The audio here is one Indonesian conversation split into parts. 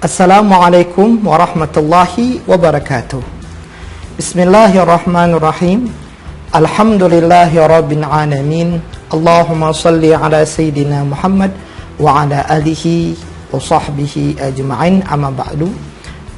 Assalamualaikum warahmatullahi wabarakatuh. Bismillahirrahmanirrahim. Alhamdulillahi rabbil alamin. Allahumma salli ala sayyidina Muhammad wa ala alihi wa sahbihi ajma'in. Amma ba'du.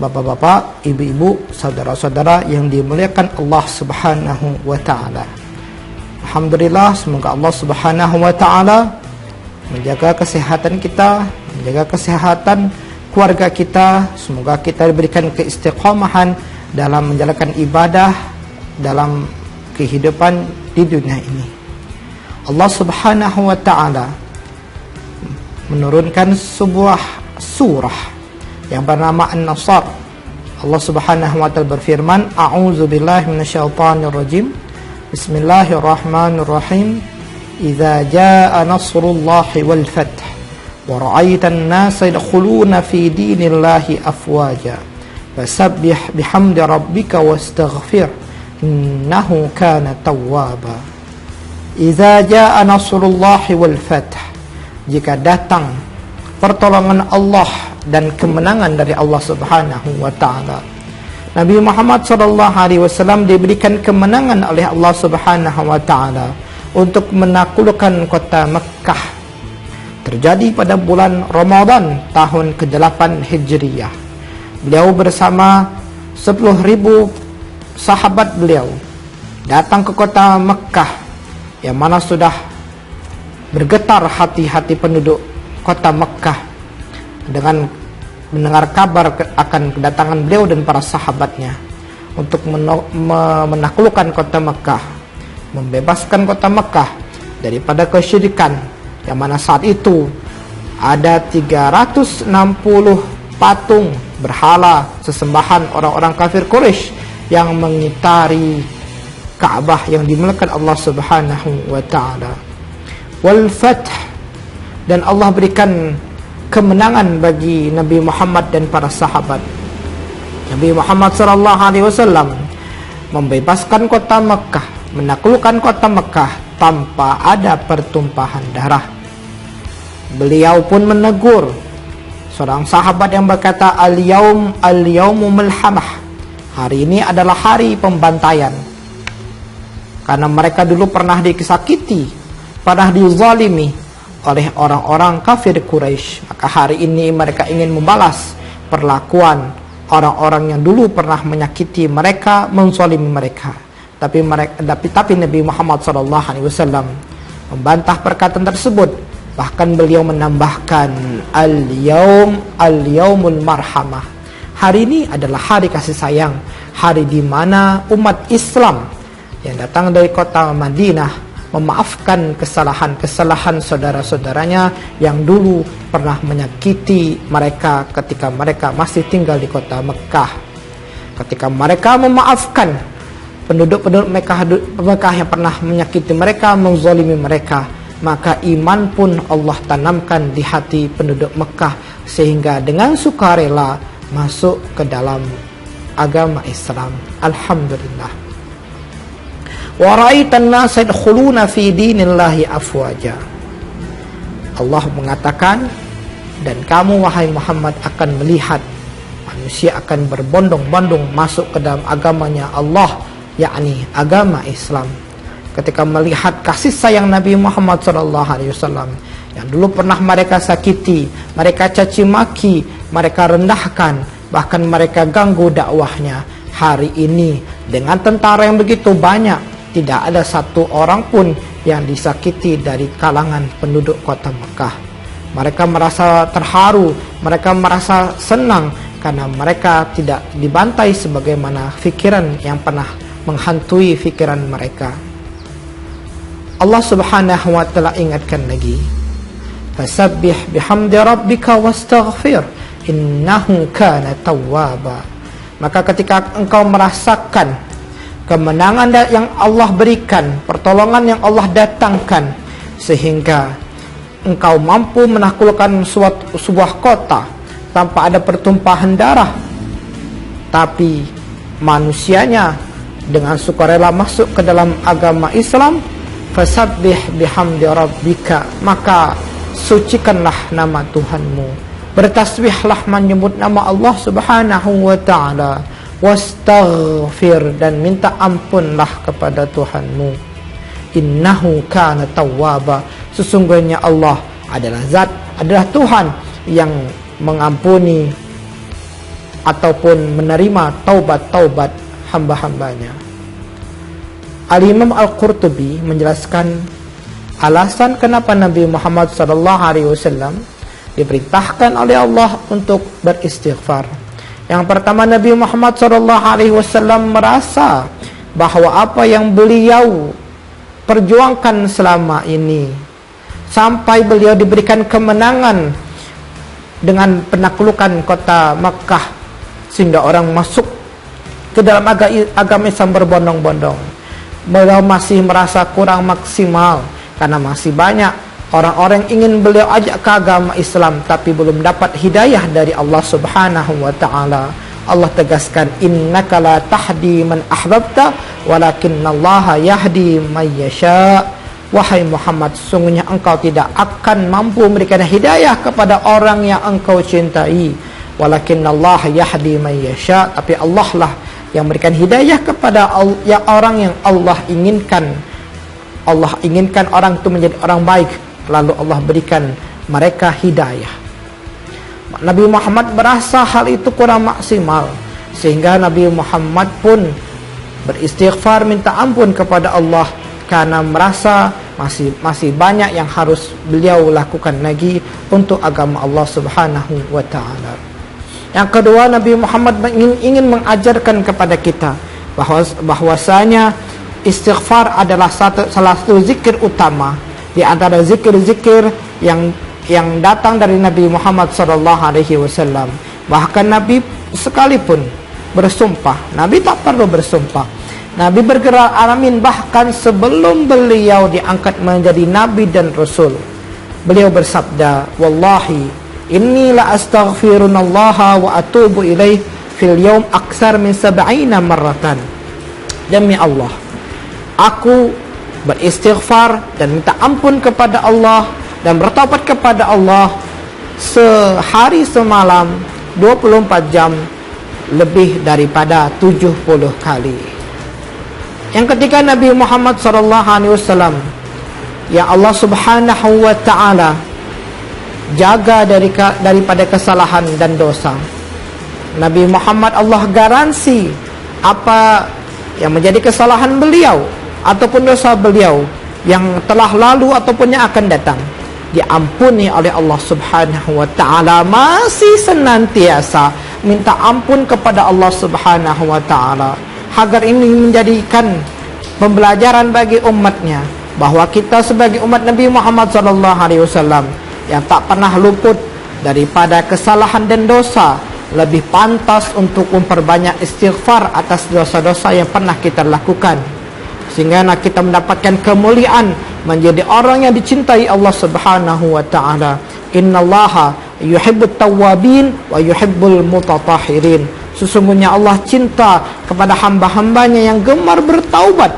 Bapak-bapak, ibu-ibu, saudara-saudara yang dimuliakan Allah Subhanahu wa taala. Alhamdulillah, semoga Allah Subhanahu wa taala menjaga kesehatan kita, menjaga kesehatan keluarga kita. Semoga kita diberikan keistiqomahan dalam menjalankan ibadah dalam kehidupan di dunia ini. Allah Subhanahu wa taala menurunkan sebuah surah yang bernama An-Nasr. Allah Subhanahu wa taala berfirman, A'udzubillahi minasyaitonir rajim. Bismillahirrahmanirrahim. Idza jaa nasrullahi wal fath wa ra'aitan nasa yadkhuluna fi dinillahi afwaja fasabbih bihamdi rabbika wastaghfir innahu kana tawwaba. Idza jaa nasrullahi wal fath, jika datang pertolongan Allah dan kemenangan dari Allah Subhanahu wa taala. Nabi Muhammad sallallahu alaihi wasallam diberikan kemenangan oleh Allah Subhanahu wa taala untuk menaklukkan kota Mekkah. Terjadi pada bulan Ramadan tahun ke-8 Hijriyah. Beliau bersama 10.000 sahabat beliau datang ke kota Mekkah, yang mana sudah bergetar hati-hati penduduk kota Mekkah dengan mendengar kabar akan kedatangan beliau dan para sahabatnya untuk menaklukkan kota Mekkah, membebaskan kota Mekkah daripada kesyirikan, yang mana saat itu ada 360 patung berhala sesembahan orang-orang kafir Quraisy yang mengitari Ka'bah yang dimuliakan Allah Subhanahu wa taala. Wal fath, dan Allah berikan kemenangan bagi Nabi Muhammad dan para sahabat. Nabi Muhammad sallallahu alaihi wasallam membebaskan kota Mekkah, menaklukkan kota Mekkah tanpa ada pertumpahan darah. Beliau pun menegur seorang sahabat yang berkata, al-yaumu malhamah. Hari ini adalah hari pembantaian. Karena mereka dulu pernah disakiti, pernah dizalimi oleh orang-orang kafir Quraisy. Maka hari ini mereka ingin membalas perlakuan orang-orang yang dulu pernah menyakiti mereka, menzalimi mereka. Tapi Nabi Muhammad SAW membantah perkataan tersebut. Bahkan beliau menambahkan, al-yaumul marhamah. Hari ini adalah hari kasih sayang, hari di mana umat Islam yang datang dari kota Madinah memaafkan kesalahan-kesalahan saudara-saudaranya yang dulu pernah menyakiti mereka ketika mereka masih tinggal di kota Mekkah. Ketika mereka memaafkan penduduk-penduduk Mekkah yang pernah menyakiti mereka, menzalimi mereka, maka iman pun Allah tanamkan di hati penduduk Mekkah, sehingga dengan sukarela masuk ke dalam agama Islam. Alhamdulillah. Wa ra'aitan nasa yadkhuluna fi dinillahi afwaja. Allah mengatakan, dan kamu wahai Muhammad akan melihat manusia akan berbondong-bondong masuk ke dalam agamanya Allah, yakni agama Islam. Ketika melihat kasih sayang Nabi Muhammad SAW yang dulu pernah mereka sakiti, mereka caci maki, mereka rendahkan, bahkan mereka ganggu dakwahnya, hari ini dengan tentara yang begitu banyak, tidak ada satu orang pun yang disakiti dari kalangan penduduk kota Mekkah. Mereka merasa terharu, mereka merasa senang karena mereka tidak dibantai sebagaimana pikiran yang pernah menghantui pikiran mereka. Allah Subhanahu wa taala ingatkan lagi, fasabbih bihamdi rabbika wastaghfir innahu kana tawwaba. Maka ketika engkau merasakan kemenangan yang Allah berikan, pertolongan yang Allah datangkan, sehingga engkau mampu menaklukkan sebuah kota tanpa ada pertumpahan darah, tapi manusianya dengan sukarela masuk ke dalam agama Islam, fasabbih bihamdi rabbika, maka sucikanlah nama Tuhanmu, bertasbihlah menyebut nama Allah Subhanahu wa ta'ala, wastaghfir, dan minta ampunlah kepada Tuhanmu. Innahu kana tawwaba, sesungguhnya Allah adalah Tuhan yang mengampuni ataupun menerima taubat-taubat hamba-hambanya. Al-Imam Al-Qurtubi menjelaskan alasan kenapa Nabi Muhammad SAW diperintahkan oleh Allah untuk beristighfar. Yang pertama, Nabi Muhammad SAW merasa bahwa apa yang beliau perjuangkan selama ini, sampai beliau diberikan kemenangan dengan penaklukan kota Makkah sehingga orang masuk ke dalam agama Islam berbondong-bondong, beliau masih merasa kurang maksimal karena masih banyak orang-orang yang ingin beliau ajak ke agama Islam tapi belum dapat hidayah dari Allah Subhanahu wa ta'ala. Allah tegaskan, innaka la tahdi man ahbabta walakinallaha yahdi man yasha. Wahai Muhammad, sungguhnya engkau tidak akan mampu memberikan hidayah kepada orang yang engkau cintai, walakinallaha yahdi man yasha, tapi Allah lah yang memberikan hidayah kepada orang yang Allah inginkan. Allah inginkan orang itu menjadi orang baik, lalu Allah berikan mereka hidayah. Nabi Muhammad merasa hal itu kurang maksimal, sehingga Nabi Muhammad pun beristighfar minta ampun kepada Allah karena merasa masih banyak yang harus beliau lakukan lagi untuk agama Allah Subhanahu wa ta'ala. Yang kedua, Nabi Muhammad ingin mengajarkan kepada kita bahwasanya istighfar adalah salah satu zikir utama di antara zikir-zikir yang datang dari Nabi Muhammad SAW. Bahkan Nabi sekalipun bersumpah, Nabi tak perlu bersumpah. Nabi bergerak alamin bahkan sebelum beliau diangkat menjadi Nabi dan Rasul. Beliau bersabda, wallahi inni la astaghfirunallaha wa atubu ilaih fil yawm aksar min 70 marratan. Demi Allah, aku beristighfar dan minta ampun kepada Allah dan bertaubat kepada Allah sehari semalam 24 jam lebih daripada 70 kali. Yang ketiga, Nabi Muhammad SAW yang Allah Subhanahu wa ta'ala jaga daripada kesalahan dan dosa. Nabi Muhammad Allah garansi apa yang menjadi kesalahan beliau ataupun dosa beliau yang telah lalu ataupun yang akan datang diampuni oleh Allah Subhanahu wa ta'ala. Masih senantiasa minta ampun kepada Allah Subhanahu wa ta'ala, agar ini menjadikan pembelajaran bagi umatnya bahwa kita sebagai umat Nabi Muhammad SAW yang tak pernah luput daripada kesalahan dan dosa, lebih pantas untuk memperbanyak istighfar atas dosa-dosa yang pernah kita lakukan, sehingga kita mendapatkan kemuliaan menjadi orang yang dicintai Allah Subhanahu wa ta'ala. Innallaha yuhibbut tawwabin wa yuhibbul mutatahhirin. Sesungguhnya Allah cinta kepada hamba-hambanya yang gemar bertaubat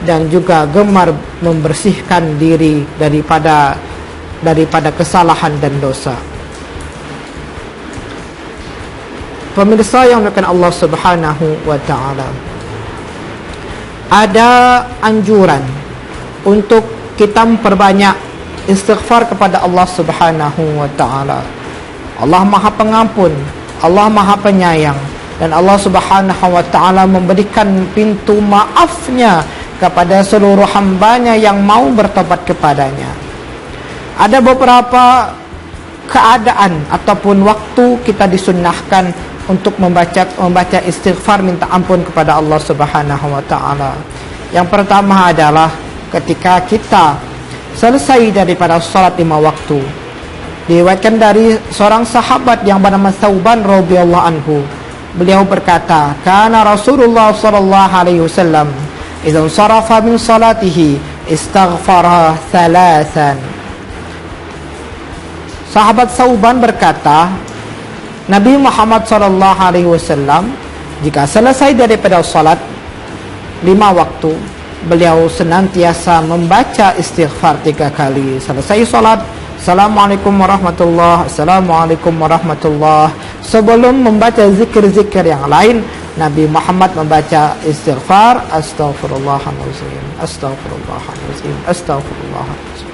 dan juga gemar membersihkan diri daripada kesalahan dan dosa. Pemirsa yang dimuliakan Allah Subhanahu wa ta'ala, ada anjuran untuk kita memperbanyak istighfar kepada Allah Subhanahu wa ta'ala. Allah Maha Pengampun, Allah Maha Penyayang, dan Allah Subhanahu wa ta'ala memberikan pintu maafnya kepada seluruh hambanya yang mau bertobat kepadanya. Ada beberapa keadaan ataupun waktu kita disunnahkan untuk membaca istighfar minta ampun kepada Allah Subhanahu wa ta'ala. Yang pertama adalah ketika kita selesai daripada salat 5 waktu. Diriwayatkan dari seorang sahabat yang bernama Thauban radhiyallahu anhu, beliau berkata, kana Rasulullah sallallahu alaihi wasallam idza sarafa min salatihi istaghfara thalathan. Sahabat Thauban berkata, Nabi Muhammad sallallahu alaihi wasallam jika selesai daripada salat 5 waktu, beliau senantiasa membaca istighfar 3 kali. Selesai salat, Assalamualaikum warahmatullahi, Assalamualaikum warahmatullahi. Sebelum membaca zikir-zikir yang lain, Nabi Muhammad membaca istighfar, Astaghfirullahaladzim, Astaghfirullahaladzim, Astaghfirullahaladzim.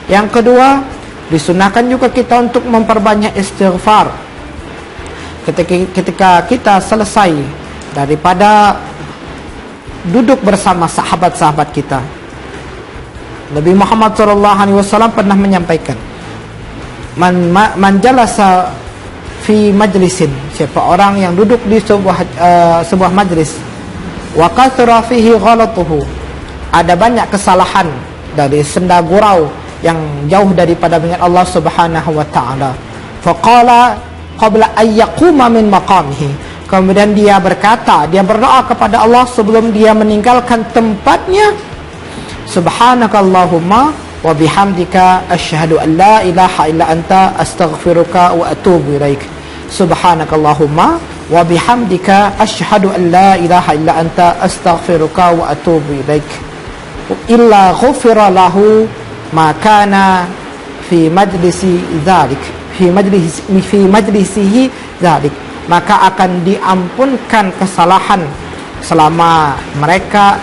Yang kedua, disunahkan juga kita untuk memperbanyak istighfar ketika kita selesai daripada duduk bersama sahabat-sahabat kita. Nabi Muhammad SAW pernah menyampaikan, man jalasa fi majlisin, siapa orang yang duduk di sebuah majlis, wa kathura fihi ghalatuhu, ada banyak kesalahan dari senda gurau yang jauh daripada mengingat Allah Subhanahu wa taala. Faqala qabla an yaquma min maqamihi, kemudian dia berkata, dia berdoa kepada Allah sebelum dia meninggalkan tempatnya, Subhanakallahumma wa bihamdika asyhadu an la ilaha illa anta astaghfiruka wa atubu ilaik. Subhanakallahumma wa bihamdika asyhadu an la ilaha illa anta astaghfiruka wa atubu ilaik. Illa ghufira lahu ma kana fi majlisi dzalik, fi majlisihi dzalik, maka akan diampunkan kesalahan selama mereka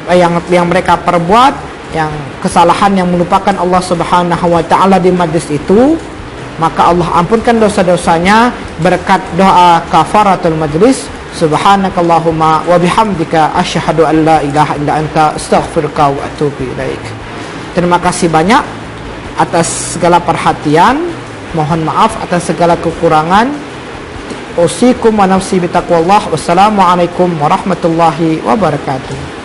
yang mereka perbuat, yang kesalahan yang melupakan Allah Subhanahu wa taala di majlis itu, maka Allah ampunkan dosa-dosanya berkat doa kafaratul majlis, Subhanakallahumma wa bihamdika asyhadu an la ilaha illa anta astaghfiruka wa atubu ilaik. Terima kasih banyak atas segala perhatian, mohon maaf atas segala kekurangan. Usikum wa nafsi bitaqwallah. Wassalamualaikum warahmatullahi wabarakatuh.